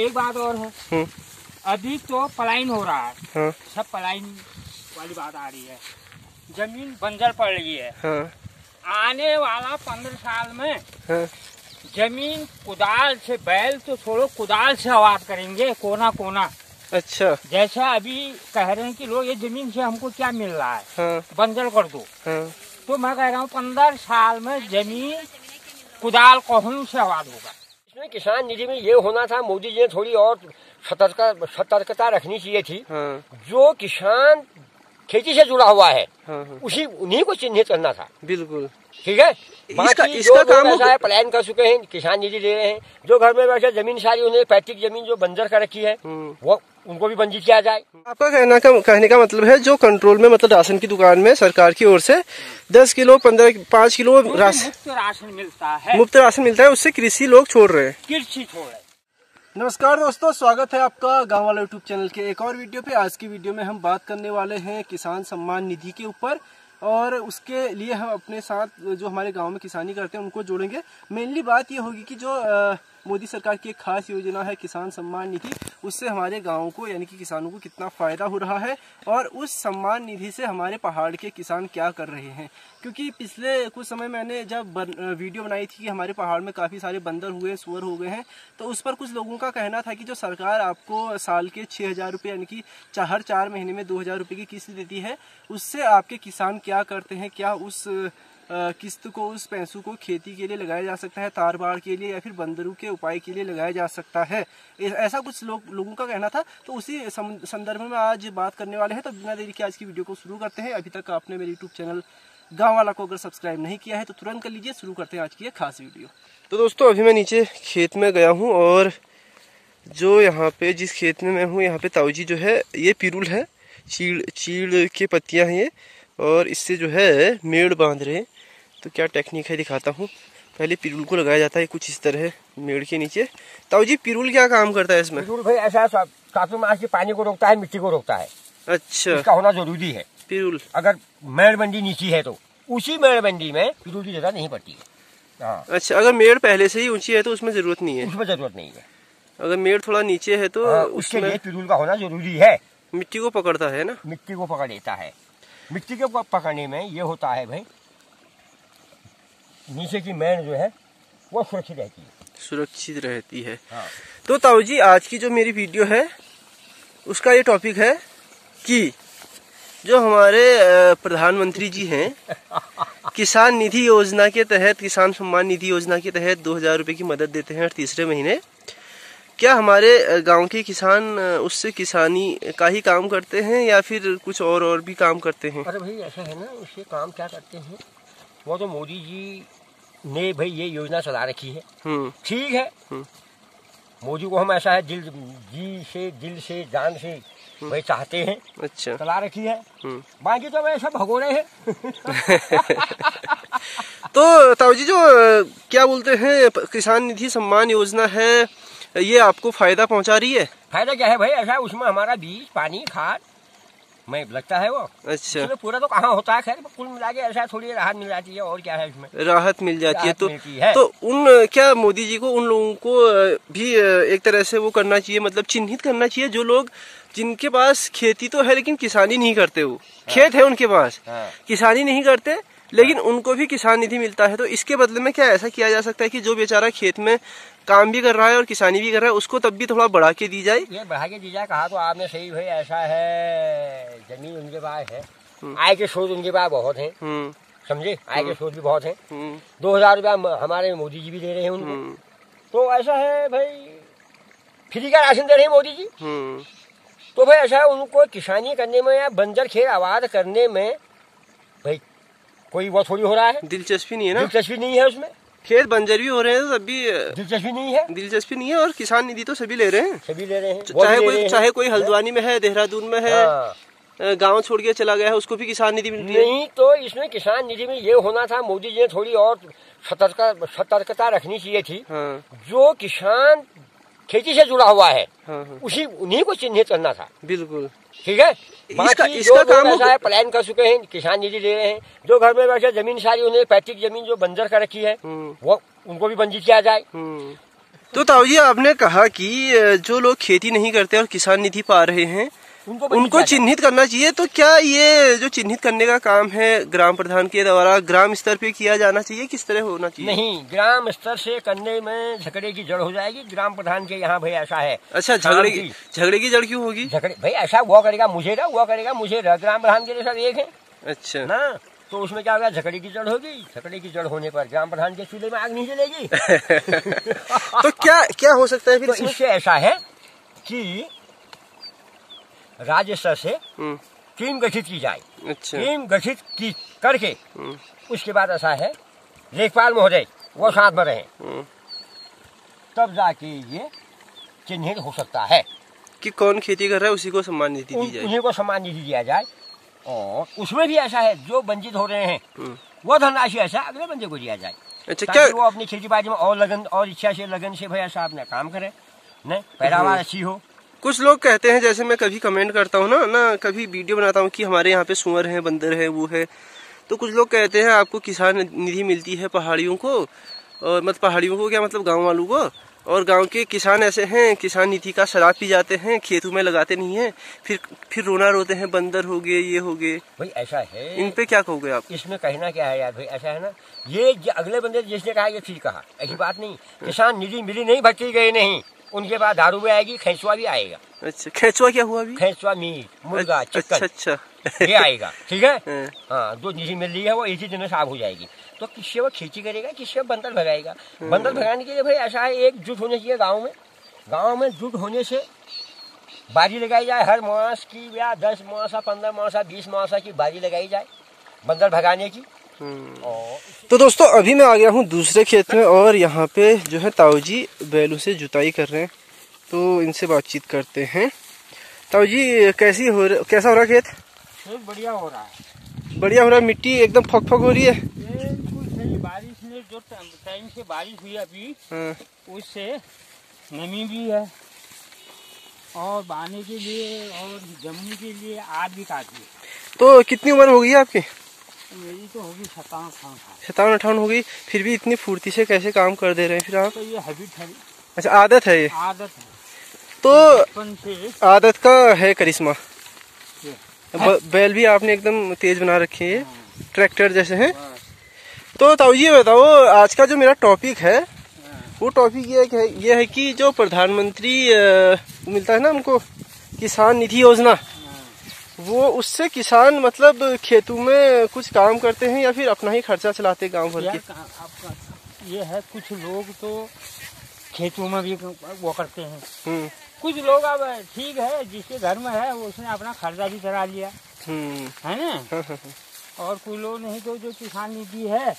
एक बात और है, अभी तो पलायन हो रहा है, सब पलायन वाली बात आ रही है, जमीन बंजर पड़ रही है। आने वाला 15 साल में जमीन कुदाल से, बैल तो छोड़ो, कुदाल से आबाद करेंगे कोना कोना। अच्छा, जैसा अभी कह रहे हैं कि लोग ये जमीन से हमको क्या मिल रहा है, बंजर कर दो। तो मैं कह रहा हूँ 15 साल में जमीन कुदाल कोहनू से आबाद होगा। इसमें किसान निधि में ये होना था, मोदी जी ने थोड़ी और सतर्कता रखनी चाहिए थी। जो किसान खेती से जुड़ा हुआ है उन्हीं को चिन्हित करना था। बिल्कुल ठीक है। इसका काम है, पलायन कर चुके हैं, किसान निधि दे रहे हैं। जो घर में बैठे जमीन सारी उन्हें पैतृक जमीन जो बंजर कर रखी है वो उनको भी बंजित किया जाए। आपका कहने का मतलब है जो कंट्रोल में, मतलब राशन की दुकान में सरकार की ओर से 10 किलो 5 किलो मुफ्त राशन मिलता है, उससे कृषि लोग छोड़ रहे हैं, कृषि छोड़ रहे हैं। नमस्कार दोस्तों, स्वागत है आपका गांव वाला यूट्यूब चैनल के एक और वीडियो पे। आज की वीडियो में हम बात करने वाले हैं किसान सम्मान निधि के ऊपर, और उसके लिए हम अपने साथ जो हमारे गांव में किसानी करते हैं उनको जोड़ेंगे। मेनली बात ये होगी कि जो मोदी सरकार की एक खास योजना है किसान सम्मान निधि, उससे हमारे गाँव को यानी कि किसानों को कितना फ़ायदा हो रहा है, और उस सम्मान निधि से हमारे पहाड़ के किसान क्या कर रहे हैं। क्योंकि पिछले कुछ समय मैंने जब वीडियो बनाई थी कि हमारे पहाड़ में काफ़ी सारे बंदर हुए, सुअर हो गए हैं, तो उस पर कुछ लोगों का कहना था कि जो सरकार आपको साल के 6,000 रुपये यानी कि हर 4 महीने में 2,000 रुपये की किस्त देती है, उससे आपके किसान क्या करते हैं, क्या उस किस्त को, उस पैसों को खेती के लिए लगाया जा सकता है, तार बाड़ के लिए, या फिर बंदरों के उपाय के लिए लगाया जा सकता है। ऐसा कुछ लोगों का कहना था। तो उसी संदर्भ में आज बात करने वाले हैं। तो बिना देरी के आज की वीडियो को शुरू करते हैं। अभी तक आपने मेरे यूट्यूब चैनल गाँव वाला को अगर सब्सक्राइब नहीं किया है तो तुरंत कर लीजिए। शुरू करते हैं आज की एक खास वीडियो। तो दोस्तों अभी मैं नीचे खेत में गया हूँ, और जो यहाँ पे जिस खेत में मैं हूँ यहाँ पे ताऊजी जो है ये पिरुल है, चीड़ के पत्तियाँ हैं ये, और इससे जो है मेड़ बांध रहे हैं। तो क्या टेक्निक है दिखाता हूँ। पहले पिरुल को लगाया जाता है कुछ इस तरह मेड़ के नीचे। ताऊजी पिरुल क्या काम करता है इसमें? पिरुल भाई ऐसा काफी मास के पानी को रोकता है, मिट्टी को रोकता है। अच्छा, इसका होना जरूरी है। पिरुल अगर मेड़ बंडी नीची है तो उसी मेड़ बंडी में पिरुल की जगह नहीं पड़ती है। अच्छा, अगर मेड़ पहले से ही ऊंची है तो उसमें जरूरत नहीं है? उसमें जरूरत नहीं है। अगर मेड़ थोड़ा नीचे है तो उसके लिए पिरुल का होना जरूरी है। मिट्टी को पकड़ता है ना? मिट्टी को पकड़ लेता है। मिट्टी को पकड़ने में ये होता है भाई, नीचे की मेड़ जो है वो सुरक्षित रहती है। तो ताऊजी आज की जो मेरी वीडियो है उसका ये टॉपिक है कि जो हमारे प्रधानमंत्री जी हैं किसान निधि योजना के तहत, किसान सम्मान निधि योजना के तहत 2,000 रुपये की मदद देते हैं हर तीसरे महीने। क्या हमारे गांव के किसान उससे किसानी का ही काम करते हैं या फिर कुछ और भी काम करते हैं? अरे भाई ऐसा है ना, उससे काम क्या करते हैं, वो तो मोदी जी ने भाई ये योजना चला रखी है। ठीक है, मोदी को हम ऐसा है दिल से जान से भाई चाहते हैं। अच्छा, चला रखी है। बाकी तो वैसे भगोड़े हैं। तो ताऊजी जो क्या बोलते हैं किसान निधि सम्मान योजना है, ये आपको फायदा पहुंचा रही है? फायदा क्या है भाई, ऐसा उसमें हमारा बीज, पानी, खाद में लगता है वो। अच्छा, उसमें पूरा तो कहाँ होता है, खैर कुल मिला के ऐसा थोड़ी राहत मिल जाती है। और क्या है इसमें राहत मिल जाती है। तो उन क्या मोदी जी को उन लोगों को भी एक तरह से वो करना चाहिए, मतलब चिन्हित करना चाहिए, जो लोग जिनके पास खेती तो है लेकिन किसानी नहीं करते, वो खेत है उनके पास, किसानी नहीं करते लेकिन उनको भी किसान निधि मिलता है। तो इसके बदले में क्या ऐसा किया जा सकता है कि जो बेचारा खेत में काम भी कर रहा है और किसानी भी कर रहा है उसको तब भी थोड़ा बढ़ा के दी जाए? ये बढ़ा के दी जाए कहा तो आपने सही भाई, ऐसा है जमीन उनके पास है, आय के स्रोत उनके पास बहुत है, समझे, आय के स्रोत भी बहुत है। 2,000 रुपया हमारे मोदी जी भी दे रहे हैं उनको। तो ऐसा है भाई, फ्री का राशन दे रहे हैं मोदी जी। तो भाई ऐसा है, उनको किसानी करने में या बंजर खेत आबाद करने में भाई कोई वो थोड़ी हो रहा है, दिलचस्पी नहीं है ना, दिलचस्पी नहीं है उसमें। खेत बंजर भी हो रहे हैं तो तब भी दिलचस्पी नहीं है। और किसान निधि तो सभी ले रहे हैं, चाहे कोई हल्द्वानी में है, देहरादून में है, गांव छोड़ के चला गया है, उसको भी किसान निधि मिलती है। नहीं, तो इसमें किसान निधि में ये होना था, मोदी जी ने थोड़ी और सतर्कता रखनी चाहिए थी। जो किसान खेती से जुड़ा हुआ है उन्हीं को चिन्हित करना था। बिल्कुल ठीक है। इसका काम है, पलायन कर चुके हैं, किसान निधि दे रहे हैं। जो घर में बैठे जमीन सारी उन्हें पैतृक जमीन जो बंजर कर रखी है वो उनको भी बंजित किया जाए। तो ताऊ जी आपने कहा कि जो लोग खेती नहीं करते और किसान निधि पा रहे हैं उनको चिन्हित करना चाहिए, तो क्या ये जो चिन्हित करने का काम है ग्राम प्रधान के द्वारा ग्राम स्तर पे किया जाना चाहिए, किस तरह होना चाहिए? नहीं, ग्राम स्तर से करने में झगड़े की जड़ हो जाएगी। ग्राम प्रधान के यहाँ भाई ऐसा है। अच्छा, झगड़े की जड़ क्यों होगी? झगड़े भाई ऐसा वो करेगा मुझे रहा, वो करेगा मुझे रहा, ग्राम प्रधान के लिए सब एक है। अच्छा ना, तो उसमें क्या होगा, झगड़े की जड़ होगी। झगड़े की जड़ होने पर ग्राम प्रधान के चूल्हे में आग नहीं जलेगी। तो क्या हो सकता है फिर? तो इससे ऐसा है कि राज्य स्तर से टीम गठित की जाए। अच्छा। टीम गठित की करके उसके बाद ऐसा है लेखपाल महोदय वो साथ में रहे, तब जाके ये चिन्हित हो सकता है कि कौन खेती कर रहा है, उसी को सम्मान निधि दी जाए। उन्हीं को सम्मान निधि दिया जाए। और उसमें भी ऐसा है जो वंचित हो रहे हैं वो धनराशि ऐसा अगले बंदे को दिया जाए। अच्छा, क्या वो अपनी खेती बाड़ी में और लगन और इच्छा से लगन से भाई ऐसा अपना काम करे, नहीं पैदावार अच्छी हो। कुछ लोग कहते हैं, जैसे मैं कभी कमेंट करता हूँ ना कभी वीडियो बनाता हूँ कि हमारे यहाँ पे सुअर है, बंदर है, वो है, तो कुछ लोग कहते हैं आपको किसान निधि मिलती है पहाड़ियों को, और मतलब पहाड़ियों को क्या मतलब गांव वालों को, और गांव के किसान ऐसे हैं किसान निधि का शराब पी जाते हैं, खेतों में लगाते नहीं है, फिर रोना रोते हैं, बंदर हो गए, ये हो गए। भाई ऐसा है, इन पे क्या कहोगे आप? इसमें कहना क्या है यार भाई, ऐसा है ना, ये अगले बंदे जिसने कहा ये ठीक कहा, ऐसी बात नहीं। किसान निधि मिली नहीं, भटकी गई नहीं, उनके पास दारू भी आएगी, खेचुआ भी आएगा। अच्छा, खेचुआ क्या हुआ अभी? खेचुआ मीट, मुर्गा, चिकन, अच्छा ये आएगा, ठीक है। हाँ, जो निधि मिल रही है वो एक ही दिन में साफ हो जाएगी। तो किससे वो खेती करेगा, किससे बंदर भगाएगा? बंदर भगाने के लिए भाई ऐसा है एकजुट होने चाहिए गाँव में। गाँव में जुट होने से बाजी लगाई जाए, हर मास की या 10 मासा 15 मासा 20 मासा की बाजी लगाई जाए बंदर भगाने की। तो दोस्तों अभी मैं आ गया हूँ दूसरे खेत में, और यहाँ पे जो है ताऊ जी बैलों से जुताई कर रहे हैं, तो इनसे बातचीत करते हैं। ताऊ जी कैसा हो रहा खेत? खेत बढ़िया हो रहा है। बढ़िया हो रहा है, मिट्टी एकदम फक फक हो रही है। ये कुछ नहीं, बारिश ने जो टाइम से बारिश हुई अभी उससे नमी भी है, और बाने के लिए और जमने के लिए आग भी काफी है। तो कितनी उम्र हो गई है आपकी? मेरी तो होगी 57-58 हो गई, फिर भी इतनी फुर्ती से कैसे काम कर दे रहे हैं फिर आप? तो ये हैबिट है। अच्छा, आदत है ये? आदत है, तो आदत का है करिश्मा। बैल भी आपने एकदम तेज बना रखे हैं, ट्रैक्टर जैसे हैं। तो ताऊ जी बताओ, आज का जो मेरा टॉपिक है वो टॉपिक ये है कि जो प्रधानमंत्री मिलता है ना हमको किसान निधि योजना, वो उससे किसान मतलब खेतों में कुछ काम करते हैं या फिर अपना ही खर्चा चलाते हैं गांव भर के? ये है, कुछ लोग तो खेतों में भी वो करते हैं, कुछ लोग अब ठीक है जिसके घर में है उसने अपना खर्चा भी चला लिया, है ना। और कुछ लोग नहीं, तो जो किसान निधि है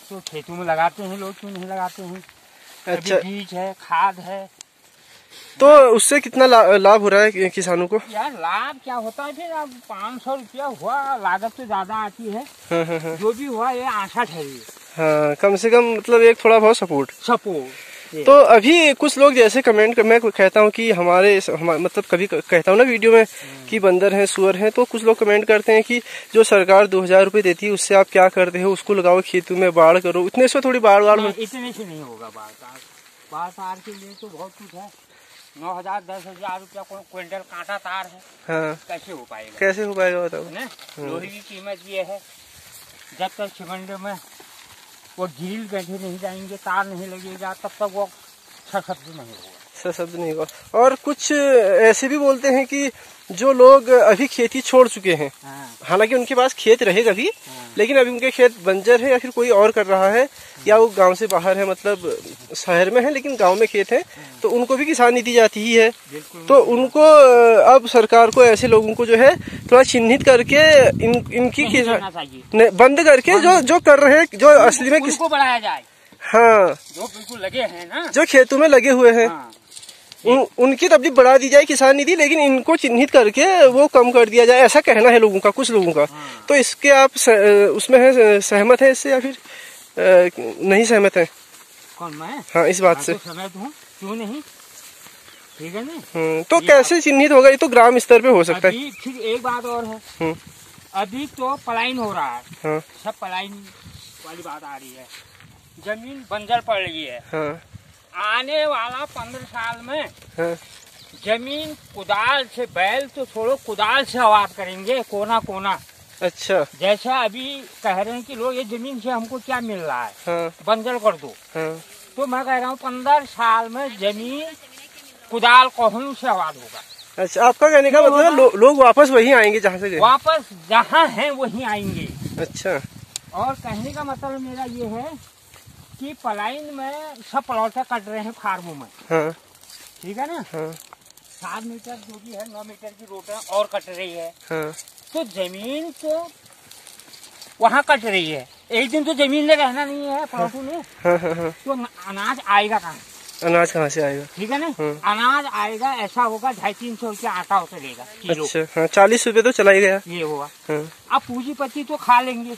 तो खेतों में लगाते हैं लोग, क्यों नहीं लगाते हैं। अच्छा, बीज है, खाद है, तो उससे कितना लाभ हो रहा है किसानों को? यार लाभ क्या होता है, फिर अब 500 रुपया हुआ, लागत तो ज्यादा आती है। जो भी हुआ ये आशा ठहरी। हाँ, कम से कम मतलब एक थोड़ा बहुत सपोर्ट। तो अभी कुछ लोग जैसे कमेंट मैं कहता हूँ कि हमारे मतलब कभी कहता हूँ ना वीडियो में कि बंदर हैं, सुअर हैं, तो कुछ लोग कमेंट करते हैं कि जो सरकार 2000 रुपए देती है उससे आप क्या करते हो, उसको लगाओ खेतों में, बाढ़ करो, इतने से थोड़ी बाढ़ इतने से नहीं होगा। बाढ़ तार के लिए तो बहुत कुछ है, 9000 10,000 रुपया क्विंटल कांटा तार है। हाँ, कैसे हो पाएगा बताओ ना। लोहे की कीमत ये है, जब तक सिमंड में वो ग्रिल बैठे नहीं जाएंगे, तार नहीं लगेगा, तब तक वो सशब्द नहीं होगा। और कुछ ऐसे भी बोलते हैं कि जो लोग अभी खेती छोड़ चुके हैं, हालांकि उनके पास खेत रहेगा भी, लेकिन अभी उनके खेत बंजर है या फिर कोई और कर रहा है, या वो गांव से बाहर है, मतलब शहर में है लेकिन गांव में खेत है, तो उनको भी किसान नीति जाती ही है। तो उनको अब सरकार को ऐसे लोगों को जो है थोड़ा चिन्हित करके इनकी बंद करके जो कर रहे हैं, जो असली में किसको बढ़ाया जाए। हाँ, जो बिल्कुल लगे हैं ना, जो खेतों में लगे हुए हैं, उनकी तब भी बढ़ा दी जाए किसान निधि, लेकिन इनको चिन्हित करके वो कम कर दिया जाए, ऐसा कहना है लोगों का, कुछ लोगों का। तो इसके आप उसमें है सहमत है इससे या फिर नहीं सहमत है? कौन, मैं? हाँ, इस बात से सहमत हूँ, क्यों नहीं, ठीक है ना। तो कैसे चिन्हित होगा? ये तो ग्राम स्तर पे हो सकता है। फिर एक बात और है, अभी तो पलायन हो रहा है, सब पलायन वाली बात आ रही है, जमीन बंजर पड़ रही है, आने वाला 15 साल में जमीन कुदाल से, बैल तो छोड़ो, कुदाल से आबाद करेंगे कोना कोना। अच्छा। जैसा अभी कह रहे हैं कि लोग ये जमीन से हमको क्या मिल रहा है, बंजर कर दो। तो मैं कह रहा हूँ 15 साल में जमीन कुदाल कोहनू से आबाद होगा। अच्छा, आपका कहने का मतलब है लोग वापस वहीं आएंगे जहाँ से गए? वापस जहाँ हैं वहीं आएंगे। अच्छा। और कहने का मतलब मेरा ये है कि पलायन में सब प्लॉटें कट रहे हैं फार्मों में। ठीक है ना। 7 मीटर जो भी है, 9 मीटर की रोड और कट रही है। तो जमीन तो वहाँ कट रही है, एक दिन तो जमीन में रहना नहीं है प्लॉटों में। तो अनाज आएगा कहाँ? अनाज कहाँ से आएगा? ठीक है ना। अनाज आएगा, ऐसा होगा 250-300 रुपया आटा उतरेगा किलो। अच्छा। 40 रुपए तो चला ही गया। ये होगा। अब पूंजीपति तो खा लेंगे।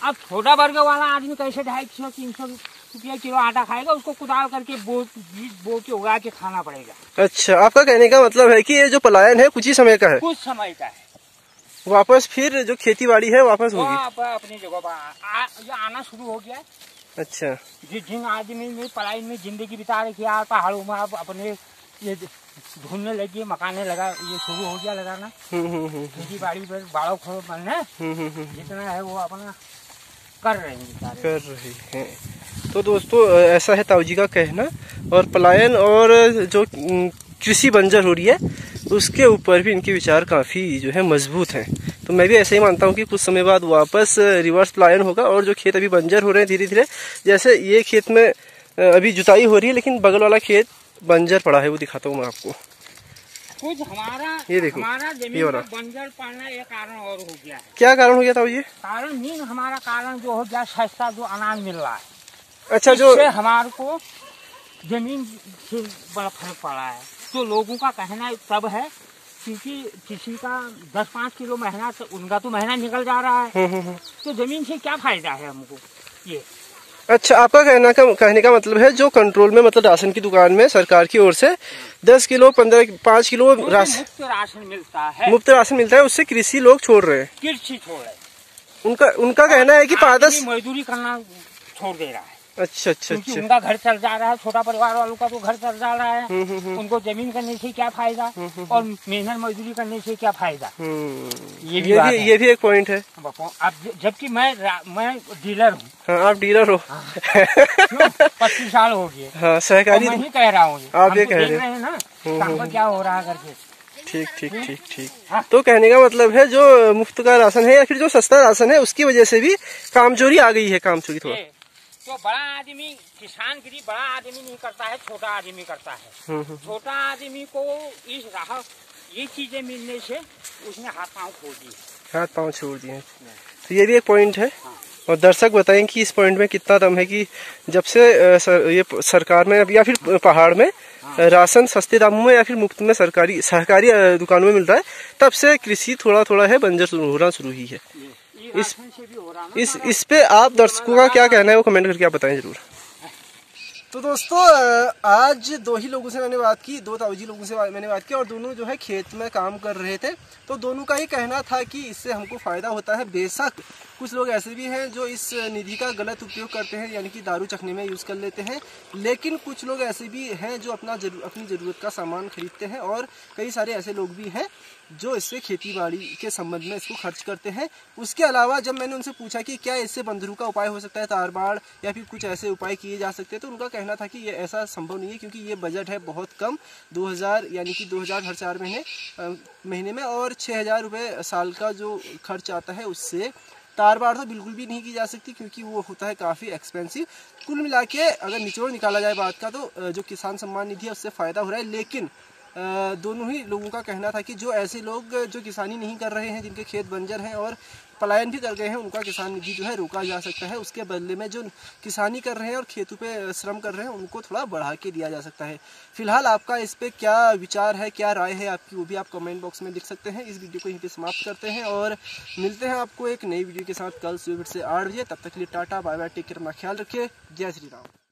अब छोटा वर्ग वाला आदमी कैसे 250-300 रुपया किलो आटा खाएगा? उसको कुदाल करके बीज बो के उगा के खाना पड़ेगा। अच्छा, आपका कहने का मतलब है कि ये जो पलायन है कुछ ही समय का है? कुछ समय का है। वापस फिर जो खेती बाड़ी है वापस होगी अपनी जगह पर आना शुरू हो गया। अच्छा। जिन आदमी में पलायन में जिंदगी बिता रखी है पहाड़ों में, अब अपने ये ढूंढने लगी, मकाने लगा, ये शुरू हो गया लगाना। खेती बाड़ी पर बाड़ो खोड़ो बनना जितना है वो अपना कर रहे हैं। तो दोस्तों ऐसा है ताऊ जी का कहना। और पलायन और जो कृषि बंजर हो रही है उसके ऊपर भी इनके विचार काफ़ी जो है मजबूत हैं। तो मैं भी ऐसे ही मानता हूँ कि कुछ समय बाद वापस रिवर्स पलायन होगा और जो खेत अभी बंजर हो रहे हैं धीरे धीरे, जैसे ये खेत में अभी जुताई हो रही है लेकिन बगल वाला खेत बंजर पड़ा है, वो दिखाता हूँ मैं आपको। कुछ हमारा ये देखो, हमारा जमीन में बंजर पड़ना एक कारण और हो गया है। क्या कारण हो गया था ये? कारण मीन हमारा कारण जो हो गया सस्ता जो अनाज मिल रहा है। अच्छा, जो हमारे को जमीन से बड़ा फर्क पड़ा है। तो लोगों का कहना तब है क्योंकि किसी का 10-5 किलो महीना, तो उनका तो महीना निकल जा रहा है। तो जमीन से क्या फायदा है हमको ये? अच्छा, आपका कहने का मतलब है जो कंट्रोल में, मतलब राशन की दुकान में सरकार की ओर से 10 किलो 5 किलो मुफ्त राशन मिलता है, मुफ्त राशन मिलता है, उससे कृषि लोग छोड़ रहे हैं। कृषि छोड़ रहे हैं। उनका कहना है कि पादस मजदूरी करना छोड़ दे रहा है। अच्छा। उनका घर चल जा रहा है, छोटा परिवार वालों का तो घर चल जा रहा है। उनको जमीन करने से क्या फायदा और मेहनत मजदूरी करने से क्या फायदा? ये भी एक पॉइंट है। अब जबकि मैं डीलर हूँ। हाँ, आप डीलर हो। 25 साल हो गए। हाँ, सहकारी। मैं ही कह रहा हूँ, आप ये कह रहे हैं ना कहाँ क्या हो रहा है करके। ठीक। तो कहने का मतलब है जो मुफ्त का राशन है या फिर जो सस्ता राशन है उसकी वजह से भी कामचोरी आ गई है। कामचोरी थोड़ा तो बड़ा आदमी, किसान गिरी बड़ा आदमी नहीं करता है, छोटा आदमी करता है। छोटा आदमी को इस राह ये चीजें मिलने से उसने हाथ पाँव छोड़ दिए। तो ये भी एक पॉइंट है। और दर्शक बताएं कि इस पॉइंट में कितना दम है कि जब से ये सरकार में या फिर पहाड़ में राशन सस्ते दामों में या फिर मुफ्त में सहकारी दुकानों में मिल रहा है, तब से कृषि थोड़ा थोड़ा है बंजर होना शुरू ही है। इस पे आप दर्शकों का क्या कहना है वो कमेंट करके आप बताएं जरूर। तो दोस्तों आज 2 ही लोगों से मैंने बात की, 2 ताऊजी लोगों से मैंने बात की और दोनों जो है खेत में काम कर रहे थे। तो दोनों का ही कहना था कि इससे हमको फ़ायदा होता है। बेशक कुछ लोग ऐसे भी हैं जो इस निधि का गलत उपयोग करते हैं, यानी कि दारू चखने में यूज़ कर लेते हैं, लेकिन कुछ लोग ऐसे भी हैं जो अपनी ज़रूरत का सामान खरीदते हैं और कई सारे ऐसे लोग भी हैं जो इससे खेती बाड़ी के संबंध में इसको खर्च करते हैं। उसके अलावा जब मैंने उनसे पूछा कि क्या इससे बंदरों का उपाय हो सकता है, तार बाड़ या फिर कुछ ऐसे उपाय किए जा सकते हैं, तो उनका कहना था कि ये ऐसा संभव नहीं है क्योंकि ये बजट है बहुत कम, 2000 यानी कि 2000 हर 4 महीने में और 6000 रुपये साल का जो खर्च आता है उससे तार बाड़ तो बिल्कुल भी नहीं की जा सकती क्योंकि वो होता है काफ़ी एक्सपेंसिव। कुल मिला के अगर निचोड़ निकाला जाए बात का तो जो किसान सम्मान निधि है उससे फ़ायदा हो रहा है, लेकिन दोनों ही लोगों का कहना था कि जो ऐसे लोग जो किसानी नहीं कर रहे हैं, जिनके खेत बंजर हैं और पलायन भी कर गए हैं, उनका किसान निधि जो है रोका जा सकता है। उसके बदले में जो किसानी कर रहे हैं और खेतों पे श्रम कर रहे हैं उनको थोड़ा बढ़ा के दिया जा सकता है। फिलहाल आपका इस पे क्या विचार है, क्या राय है आपकी, वो भी आप कमेंट बॉक्स में लिख सकते हैं। इस वीडियो को यहीं पे समाप्त करते हैं और मिलते हैं आपको एक नई वीडियो के साथ कल सुबह से 8 बजे। तब तक के लिए tata bye bye, take care, अपना ख्याल रखिए। जय श्री राम।